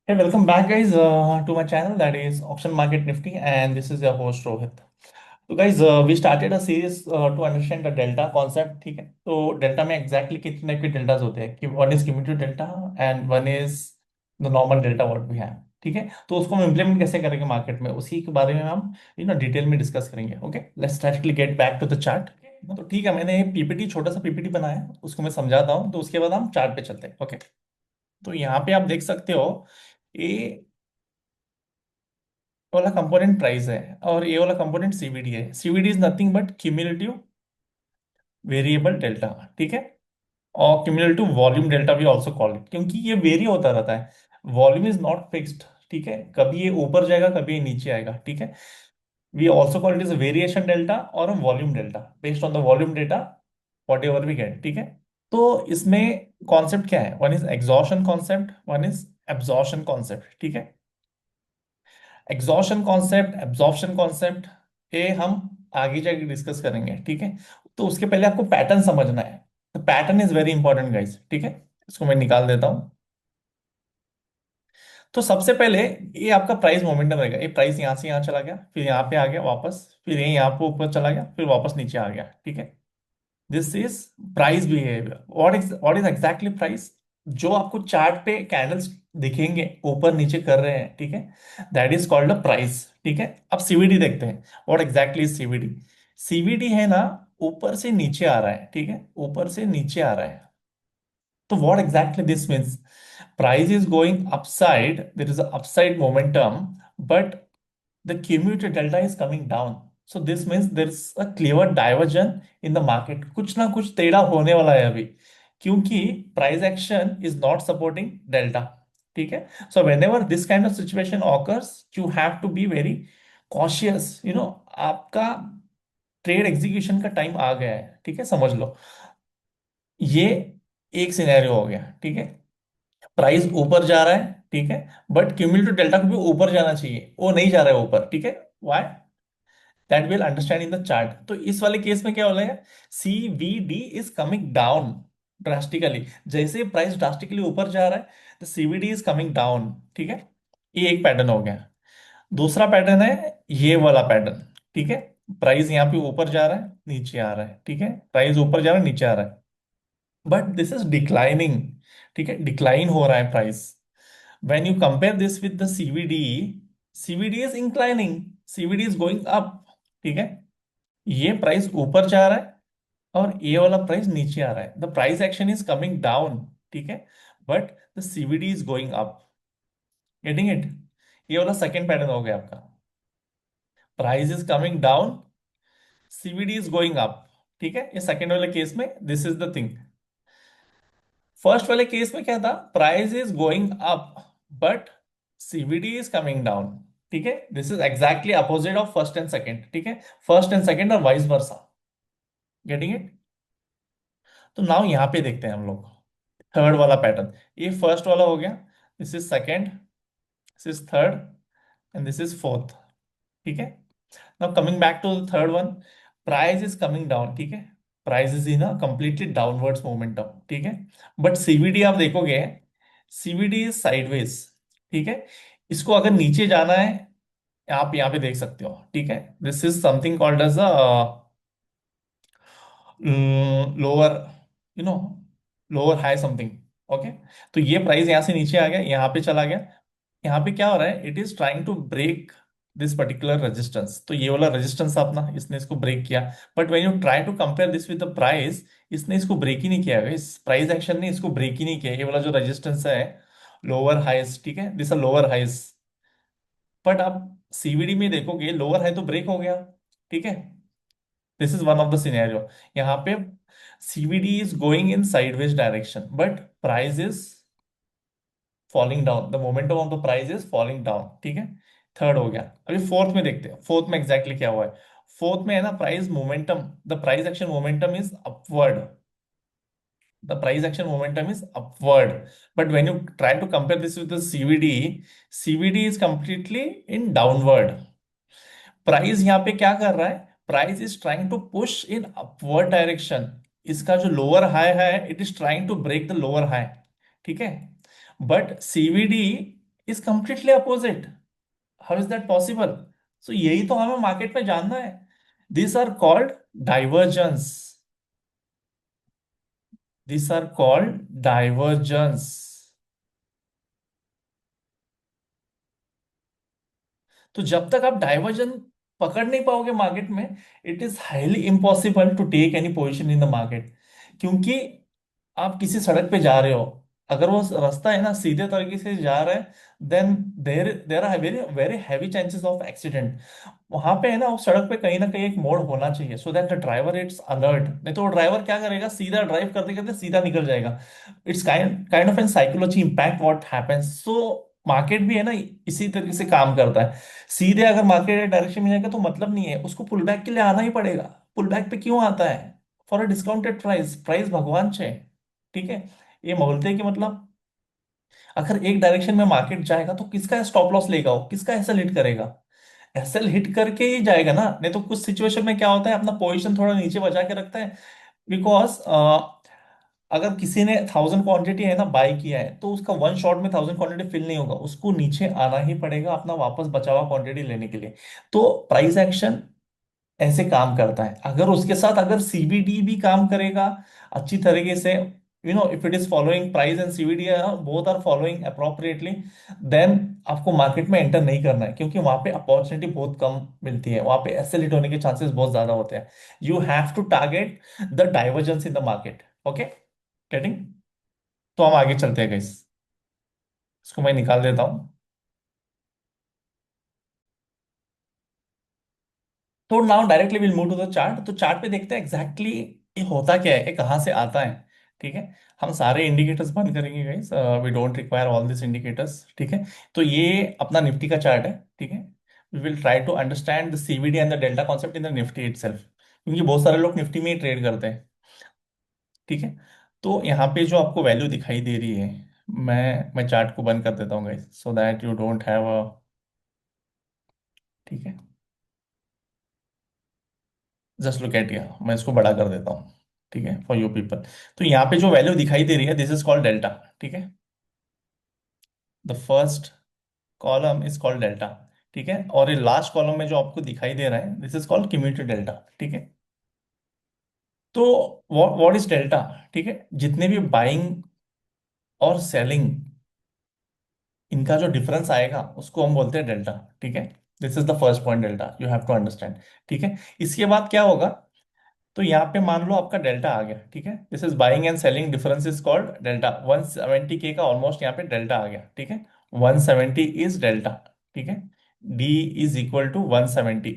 Hey, welcome back, guys, to my channel that is Auction Market Nifty, and this is your host Rohit. तो guys, we started a series to understand the delta concept. ठीक है, तो delta में exactly कितने के deltas होते हैं कि one is cumulative delta and one is the normal delta what we have. ठीक है, तो उसको हम इम्प्लीमेंट कैसे करेंगे मार्केट में, उसी के बारे में हम डिटेल में डिस्कस करेंगे। Okay, let's directly get back to the chart. तो ठीक है, मैंने पीपीटी छोटा सा पीपीटी बनाया है, उसको मैं समझाता हूँ, तो उसके बाद हम चार्ट पे चलते हैं। ओके, तो यहाँ पे आप देख सकते हो, ये वाला कंपोनेंट प्राइस है और ये वाला कंपोनेंट सीवीडी है। CVD is nothing but cumulative variable delta. ठीक है, और क्यूमुलेटिव वॉल्यूम डेल्टा भी ऑल्सो कॉल्ड इट, क्योंकि ये वेरी होता रहता है। Volume is not fixed. ठीक है, कभी ये ऊपर जाएगा कभी ये नीचे आएगा। ठीक है, we also call it is variation delta और volume delta based on the volume data whatever we get. ठीक है, तो इसमें कॉन्सेप्ट क्या है, one is exhaustion concept, one is absorption concept. ठीक है, एग्जॉशन कॉन्सेप्ट, एब्जॉर्प्शन कॉन्सेप्ट, ये हम आगे जाके डिस्कस करेंगे। ठीक है, तो उसके पहले आपको पैटर्न समझना है। तो pattern is very important guys. ठीक है, इसको मैं निकाल देता हूं। तो सबसे पहले ये आपका प्राइस मोमेंटम रहेगा। ये प्राइस यहां से यहां चला गया, फिर यहाँ पे आ गया वापस, फिर ये यहाँ पे ऊपर चला गया, फिर वापस नीचे आ गया। ठीक है, this is price behaviour. What is exactly price? जो आपको चार्ट पे कैंडल्स दिखेंगे ऊपर नीचे कर रहे हैं, ठीक है, that is called a price. ठीक है, अब सीवीडी देखते हैं। What exactly is CVD? CVD है ना, ऊपर से नीचे आ रहा है। ठीक है, ऊपर से नीचे आ रहा है। तो what exactly this means? Price is going upside, there is a upside momentum, but the cumulative delta is coming down. So this means there's a clear diversion in the market. कुछ ना कुछ टेढ़ा होने वाला है अभी, क्योंकि price action is not supporting delta. ठीक है, so whenever this kind of situation occurs, you have to be very cautious. आपका ट्रेड एग्जीक्यूशन का टाइम आ गया है। ठीक है, समझ लो, ये एक सिनेरियो हो गया। ठीक है, प्राइस ऊपर जा रहा है, ठीक है, बट क्यूमुलेटिव डेल्टा को भी ऊपर जाना चाहिए, वो नहीं जा रहा है ऊपर। ठीक है, why? That will understand in the chart. तो इस वाले केस में क्या हो रहा है, C V D is coming down drastically. जैसे प्राइस ड्रास्टिकली ऊपर जा रहा है, तो सीवीडी इज कमिंग डाउन। ठीक है, ये एक पैटर्न हो गया। दूसरा पैटर्न है ये वाला पैटर्न। ठीक है, प्राइस यहाँ पे ऊपर जा रहा है, नीचे आ रहा है। ठीक है, प्राइस ऊपर जा रहा है, नीचे आ रहा है, बट दिस इज डिक्लाइनिंग। ठीक है, डिक्लाइन हो रहा है price. When you compare this with the CVD, CVD is inclining, CVD is going up. ठीक है, ये प्राइस ऊपर जा रहा है और ये वाला प्राइस नीचे आ रहा है, the price action is coming down. ठीक है, but the CVD is going up. Getting it? ये वाला सेकंड पैटर्न हो गया आपका। Price is coming down, CVD is going up. ठीक है, ये सेकंड वाले केस में this is the thing. First वाले केस में क्या था, price is going up but CVD is coming down. ठीक है, this is exactly opposite of first and second. ठीक है, फर्स्ट एंड सेकंड और वाइस वर्सा। Getting it? तो नाउ यहां पे देखते हैं हम लोग थर्ड वाला पैटर्न। ये फर्स्ट वाला हो गया, this is second, this is third, and this is fourth. ठीक है, now coming back to the third one, price is coming down. ठीक है, price is in a completely downwards momentum. ठीक है, बट सीवीडी आप देखोगे, सीवीडी इज साइडवेज। ठीक है, इसको अगर नीचे जाना है, आप यहाँ पे देख सकते हो। ठीक है, this is something called as a lower, you know lower high something. Okay, तो ये प्राइस यहां से नीचे आ गया, यहाँ पे चला गया। यहाँ पे क्या हो रहा है, it is trying to break this particular resistance. तो ये वाला रेजिस्टेंस अपना इसने इसको ब्रेक किया, but when you try to compare this with the price, इसने इसको ब्रेक ही नहीं किया। इस प्राइस एक्शन ने इसको ब्रेक ही नहीं किया, ये वाला जो रेजिस्टेंस है लोअर हाइस। ठीक है, दिस अ लोअर हाइस, बट आप सीवीडी में देखोगे लोअर हाई तो ब्रेक हो गया। ठीक है, this is one of the scenario. यहाँ पे CVD is going in sideways direction but price is falling down, the momentum of the price is falling down. ठीक है, थर्ड हो गया। अभी फोर्थ में देखते हैं, फोर्थ में एग्जैक्टली क्या हुआ है। फोर्थ में है ना, price momentum, the price action momentum is upward, the price action momentum is upward, but when you try to compare this with the CVD, CVD is completely in downward. Price यहाँ पे क्या कर रहा है, price is trying to push in upward direction. इसका जो lower high है, it is trying to break the lower high. ठीक है, but CVD is completely opposite. How is that possible? So यही तो हमें मार्केट में जानना है। This are called divergence. This are called divergence. तो जब तक आप डाइवर्जन पकड़ नहीं पाओगे मार्केट में, it is highly impossible to take any position in the market. क्योंकि आप किसी सड़क पे जा रहे हो, अगर वो रास्ता है ना सीधे तरीके से जा रहा है, then there there are very very heavy chances of accident. वहां पे है ना, उस सड़क पे कहीं ना कहीं एक मोड़ होना चाहिए, so that the driver it's alert. नहीं तो वो ड्राइवर क्या करेगा, सीधा ड्राइव करते करते सीधा निकल जाएगा। It's kind kind of an psychology impact what happens. So market भी है ना, इसी तरीके से काम करता है। सीधे अगर मार्केट डायरेक्शन में जाएगा तो मतलब नहीं है, उसको पुल बैक के लिए आना ही पड़ेगा। पुल बैक पे क्यों आता है? For a discounted price. Price भगवान छे। ठीक है। ये बोलते हैं कि मतलब अगर एक डायरेक्शन में मार्केट जाएगा तो किसका स्टॉप लॉस लेगा, वो किसका एसएल हिट करेगा? एसएल हिट करके ही जाएगा ना। नहीं तो कुछ सिचुएशन में क्या होता है, अपना पोजीशन थोड़ा नीचे बचा के रखता है। बिकॉज अगर किसी ने 1000 क्वांटिटी है ना बाई किया है, तो उसका वन शॉट में 1000 क्वांटिटी फिल नहीं होगा, उसको नीचे आना ही पड़ेगा अपना वापस बचा हुआ क्वांटिटी लेने के लिए। तो प्राइस एक्शन ऐसे काम करता है। अगर उसके साथ अगर सीबीडी भी काम करेगा अच्छी तरीके से, if it is following price and CBD both are following appropriately, then आपको मार्केट में एंटर नहीं करना है, क्योंकि वहां पे अपॉर्चुनिटी बहुत कम मिलती है, वहां पे एसेलेट होने के चांसेस बहुत ज्यादा होते हैं। You have to target the divergence in the market. Okay, getting? तो हम आगे चलते हैं गाइस। इसको मैं निकाल देता हूँ। तो now directly will move to the chart. तो चार्ट पे देखते हैं एग्जैक्टली ये होता क्या है, ये कहाँ से आता है। ठीक है। हम सारे इंडिकेटर्स बंद करेंगे guys, we don't require all this indicators. ठीक है। तो ये अपना निफ्टी का चार्ट है। ठीक है। We will try to understand the CVD and the delta concept in the Nifty itself, क्योंकि बहुत सारे लोग निफ्टी में ही ट्रेड करते हैं। ठीक है। तो यहाँ पे जो आपको वैल्यू दिखाई दे रही है, मैं चार्ट को बंद कर देता हूँ guys, so that you don't have a. ठीक है। जस्ट लुक एट, मैं इसको बड़ा कर देता हूँ। ठीक है, फॉर यू पीपल। तो यहाँ पे जो वैल्यू दिखाई दे रही है, दिस इज कॉल्ड डेल्टा। ठीक है। The first column is called delta. ठीक है। और ये लास्ट कॉलम में जो आपको दिखाई दे रहा है, this is called cumulative delta. ठीक है। तो व्हाट इज डेल्टा? ठीक है। जितने भी बाइंग और सेलिंग, इनका जो डिफरेंस आएगा उसको हम बोलते हैं डेल्टा। ठीक है। This is the first point, delta you have to understand. ठीक है। इसके बाद क्या होगा? तो यहाँ पे मान लो आपका डेल्टा आ गया। ठीक है। This is buying and selling difference is called delta. 170 के का ऑलमोस्ट यहाँ पे डेल्टा आ गया। ठीक है। 170 इज डेल्टा। ठीक है। D is equal to 170।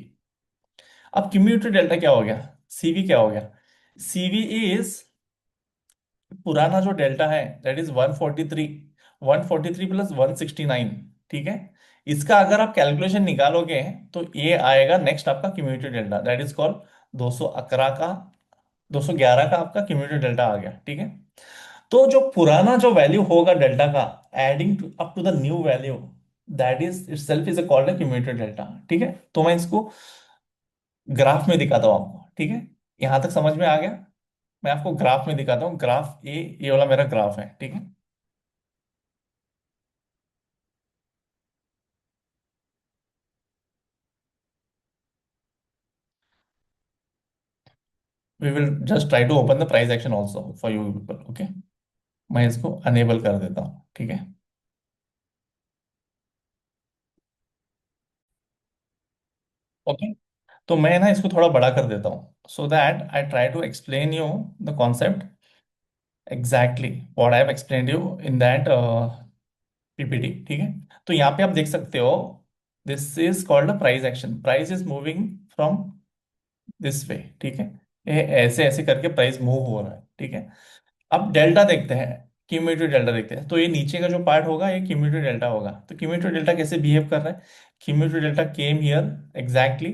अब क्यूम्यूलेटिव डेल्टा क्या हो गया? सीवी क्या हो गया? सीवी इज पुराना जो डेल्टा है, दैट इज 143। 143 प्लस 169। ठीक है। इसका अगर आप कैलकुलेशन निकालोगे तो ये आएगा नेक्स्ट आपका cumulative delta, that is called 211 का, 211 का आपका क्यूम्यूलेटिव डेल्टा आ गया। ठीक है। तो जो पुराना जो वैल्यू होगा डेल्टा का, adding up to the new value, that is itself is called a cumulative delta. ठीक है। तो मैं इसको ग्राफ में दिखाता हूँ आपको। ठीक है। यहां तक समझ में आ गया? मैं आपको ग्राफ में दिखाता हूँ। ग्राफ ये वाला मेरा ग्राफ है। ठीक है। We will just try to open the price action also for you people. Okay. मैं इसको अनेबल कर देता हूँ। ठीक है। ओके। तो मैं ना इसको थोड़ा बड़ा कर देता हूँ, so that I try to explain you the concept exactly what I have explain you in that PPT. ठीक है। तो यहाँ पे आप देख सकते हो, this is called a price action. Price is moving from this way. ठीक है। ये ऐसे ऐसे करके प्राइस मूव हो रहा है। ठीक है। अब डेल्टा देखते हैं, क्यूम्यूलेटिव डेल्टा देखते हैं। तो ये नीचे का जो पार्ट होगा ये क्यूम्यूलेटिव डेल्टा होगा। तो क्यूम्यूलेटिव डेल्टा कैसे बिहेव कर रहा है? Cumulative delta came here exactly,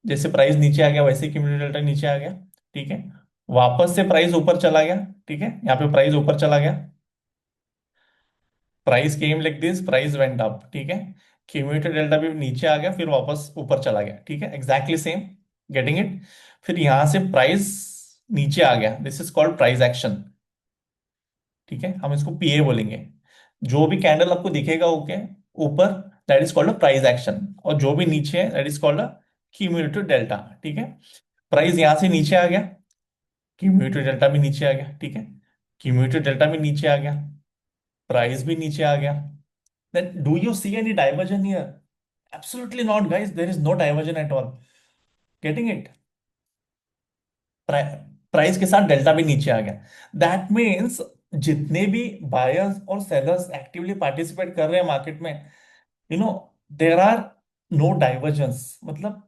जैसे प्राइस नीचे आ गया वैसे क्यूम्यूलेटिव डेल्टा नीचे आ गया। ठीक है। वापस से प्राइस ऊपर चला गया। ठीक है। यहाँ पे प्राइस ऊपर चला गया, price came like this, price went up. ठीक है। क्यूम्यूलेटिव डेल्टा भी नीचे आ गया, फिर वापस ऊपर चला गया। ठीक है, एग्जैक्टली सेम। Getting it? फिर यहां से प्राइस नीचे आ गया, this is called price action. ठीक है। हम इसको पीए बोलेंगे। जो भी कैंडल आपको दिखेगा, ओके, ऊपर, that is called a price action, और जो भी नीचे है that is called a cumulative delta, ठीक है। प्राइस यहां से नीचे आ गया, क्यूमुलेटिव डेल्टा भी नीचे आ गया, ठीक है। क्यूमुलेटिव डेल्टा भी नीचे आ गया, प्राइस भी नीचे आ गया। Then do you see any divergence here? Absolutely not guys, there is no divergence at all. Getting it? Price के साथ डेल्टा भी नीचे आ गया। दैट मीन्स जितने भी बायर्स और सेलर्स एक्टिवली पार्टिसिपेट कर रहे हैं मार्केट में, you know, there are no divergence, मतलब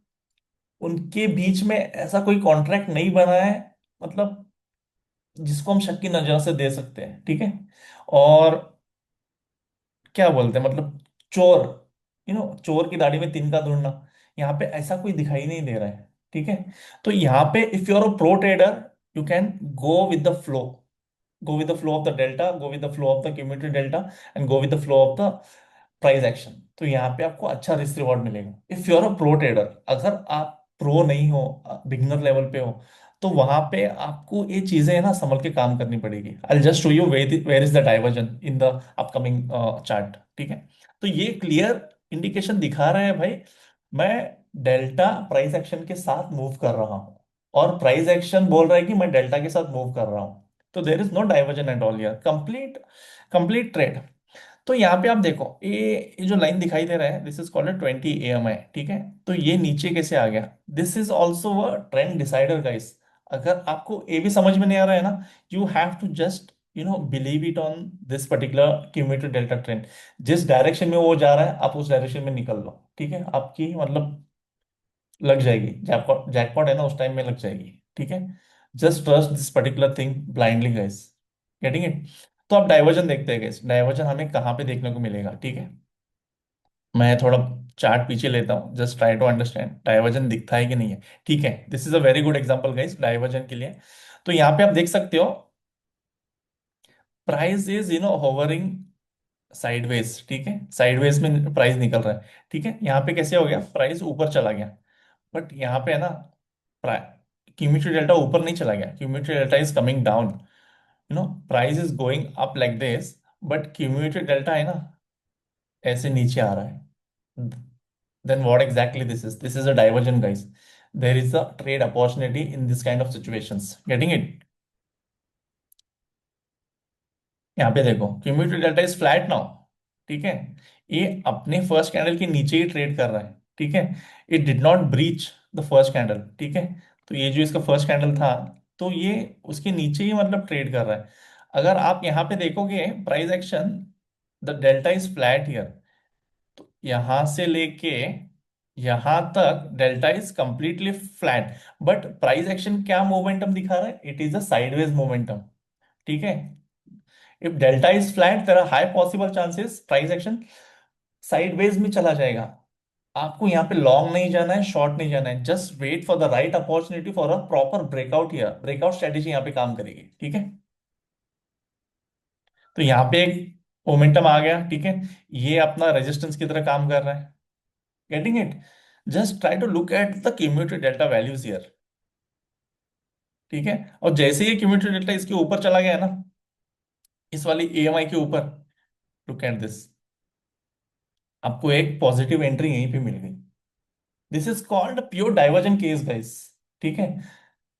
उनके बीच में ऐसा कोई कॉन्ट्रैक्ट नहीं बना है, मतलब जिसको हम शक की नजर से दे सकते हैं, ठीक है। और क्या बोलते हैं, मतलब चोर, चोर की दाढ़ी में तिनका ढूंढना, यहाँ पे ऐसा कोई दिखाई नहीं दे रहा है, ठीक है। तो यहाँ पे if you are a pro trader, you can go with the flow, go with the flow of the delta, go with the flow of the cumulative delta, and go with the flow of the price action. तो यहाँ पे आपको अच्छा risk reward मिलेगा if you are a pro trader. अगर आप pro नहीं हो, बिगनर लेवल पे हो, तो वहां पे आपको ये चीजें ना संभल के काम करनी पड़ेगी। I just show you where is the divergence in the upcoming chart, ठीक है। तो ये क्लियर इंडिकेशन दिखा रहा है भाई, मैं डेल्टा प्राइस एक्शन के साथ मूव कर रहा हूँ, और प्राइस एक्शन बोल रहा है कि मैं डेल्टा के साथ मूव कर रहा हूँ। तो there is no divergence at all, complete complete trade. तो यहाँ पे आप देखो, ये जो लाइन दिखाई दे रहा है, दिस इज कॉल्ड 20 AMI, ठीक है। तो ये नीचे कैसे आ गया? This is also a trend decider guys. अगर आपको ये भी समझ में नहीं आ रहा है ना, you have to just believe it on this particular cumulative delta trend. जिस डायरेक्शन में वो जा रहा है, आप उस डायरेक्शन में निकल लो, ठीक है। आपकी मतलब लग जाएगी, जैकपॉट जैकपॉट है ना, उस टाइम में लग जाएगी, ठीक है। Just trust this particular thing blindly guys. Getting it? तो आप डाइवर्जन देखते हैं गाइस, डाइवर्जन हमें कहाँ पे देखने को मिलेगा, ठीक है। मैं थोड़ा चार्ट पीछे लेता हूँ, just try to understand divergence दिखता है कि नहीं है, ठीक है। This is a very good example guys divergence के लिए। तो यहाँ पे आप देख सकते हो, प्राइस इज होवरिंग साइडवेज, ठीक है। साइडवेज में प्राइस निकल रहा है, ठीक है। यहाँ पे कैसे हो गया, प्राइस ऊपर चला गया, बट यहाँ पे है ना, क्यूमुलेटिव डेल्टा ऊपर नहीं चला गया, cumulative delta is coming down, price is going up like this, but cumulative delta है ना, ऐसे नीचे आ रहा है। Then what exactly this is a divergence guys. There is a trade opportunity in this kind of situations. Getting it? यहाँ पे देखो, cumulative delta is flat now, ठीक है। ये अपने फर्स्ट कैंडल के नीचे ही ट्रेड कर रहा है, ठीक है। It did not breach the first candle, ठीक है। तो ये जो इसका फर्स्ट कैंडल था, तो ये उसके नीचे ही मतलब ट्रेड कर रहा है। अगर आप यहाँ पे देखोगे price action, the delta is flat here, तो यहां से लेके यहां तक delta is completely flat, but price action क्या मोमेंटम दिखा रहा है? It is a sideways momentum, ठीक है। If delta is flat, there are high possible chances price action sideways में चला जाएगा। आपको यहाँ पे लॉन्ग नहीं जाना है, शॉर्ट नहीं जाना है, just wait for the right opportunity for a proper breakout. Here breakout strategy यहाँ पे काम करेगी, ठीक है। तो यहाँ पे एक मोमेंटम आ गया, ठीक है। ये अपना रेजिस्टेंस की तरह काम कर रहा है। Getting it? Just try to look at the cumulative delta values here, ठीक है। और जैसे ही क्यूमुलेटिव डेल्टा इसके ऊपर चला गया ना, इस वाली AMI के ऊपर, लुक एट दिस, आपको एक पॉजिटिव एंट्री यहीं पे मिल गई। This is called pure diversion case guys, ठीक है।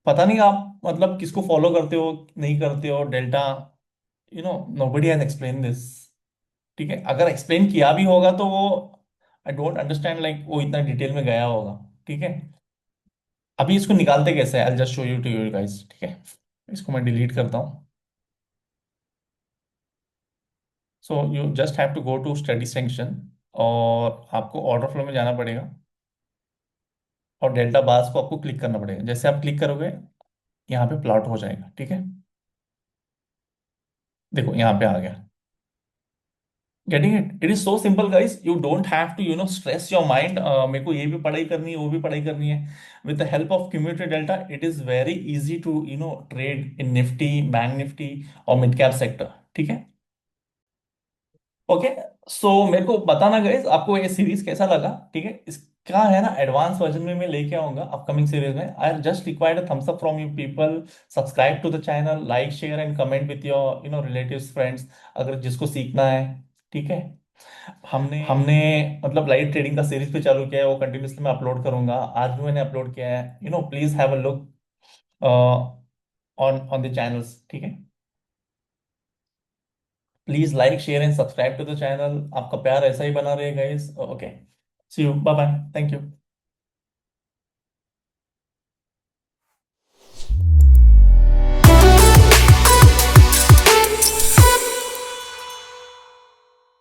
पता नहीं आप मतलब किसको फॉलो करते हो, नहीं करते हो delta, nobody has explain this, ठीक है। अगर एक्सप्लेन किया भी होगा तो वो, आई डोंट अंडरस्टैंड, लाइक वो इतना डिटेल में गया होगा, ठीक है। अभी इसको निकालते कैसे, I just show you to you guys, ठीक है। इसको मैं डिलीट करता हूँ। So you just have to go to study section, और आपको ऑर्डर फ्लो में जाना पड़ेगा, और डेल्टा बार्स को आपको क्लिक करना पड़ेगा। जैसे आप क्लिक करोगे, यहाँ पे प्लॉट हो जाएगा, ठीक है। देखो यहाँ पे आ गया। Getting it? It is so simple guys, you don't have to stress your mind, मेरे को ये भी पढ़ाई करनी है, वो भी पढ़ाई करनी है। With the help of cumulative delta, it is very easy to trade in Nifty, bank Nifty, और मिड कैप सेक्टर, ठीक है। ओके। सो मेरे को बताना गाइस, आपको ये सीरीज कैसा लगा, ठीक है। इसका है ना एडवांस वर्जन में मैं लेके आऊंगा अपकमिंग सीरीज में। I just required a thumbs up from you people. Subscribe to the channel, like share and comment with your relatives friends, अगर जिसको सीखना है, ठीक है। हमने मतलब लाइव ट्रेडिंग का सीरीज पे चालू किया है, वो कंटिन्यूसली मैं अपलोड करूंगा। आज भी मैंने अपलोड किया है, please have a look on the channels, ठीक है। Please like share and subscribe to the channel. आपका प्यार ऐसा ही बना रहेगा guys. Okay, see you, bye bye, thank you.